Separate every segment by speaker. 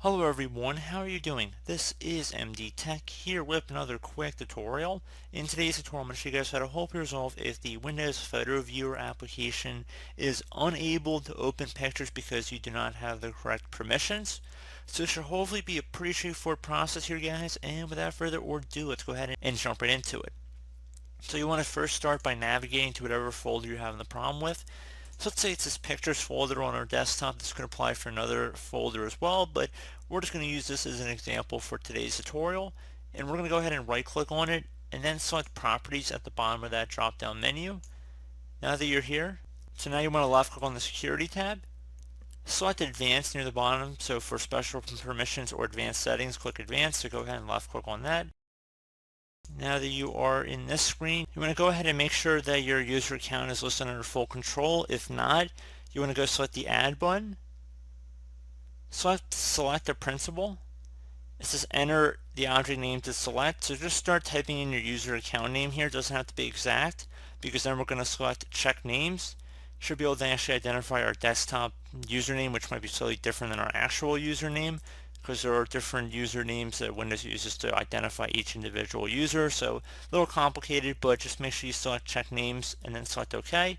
Speaker 1: Hello everyone, how are you doing? This is MD Tech here with another quick tutorial. In today's tutorial, I'm going to show you guys how to help you resolve if the Windows Photo Viewer application is unable to open pictures because you do not have the correct permissions. So this should hopefully be a pretty straightforward process here, guys, and without further ado, let's go ahead and jump right into it. So you want to first start by navigating to whatever folder you're having the problem with. So let's say it's this pictures folder on our desktop. This can apply for another folder as well, but we're just going to use this as an example for today's tutorial. And we're going to go ahead and right click on it and then select properties at the bottom of that drop down menu. Now that you're here, so now you want to left click on the security tab. Select advanced near the bottom. So for special permissions or advanced settings, click advanced. So go ahead and left click on that. Now that you are in this screen, you want to go ahead and make sure that your user account is listed under full control. If not, you want to go select the add button, select the principal. It says enter the object name to select, so just start typing in your user account name here. It doesn't have to be exact, because then we're going to select check names. Should be able to actually identify our desktop username, which might be slightly different than our actual username, because there are different usernames that Windows uses to identify each individual user. So a little complicated, but just make sure you select check names and then select OK.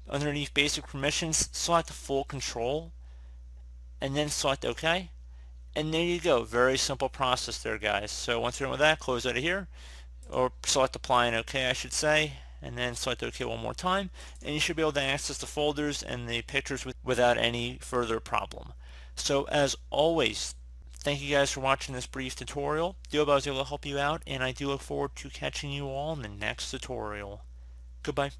Speaker 1: Underneath basic permissions, select full control and then select OK. And there you go. Very simple process there, guys. So once you're done with that, close out of here, or select apply and OK, I should say, and then select OK one more time, and you should be able to access the folders and the pictures without any further problem. So as always, thank you guys for watching this brief tutorial. I hope I was able to help you out, and I do look forward to catching you all in the next tutorial. Goodbye.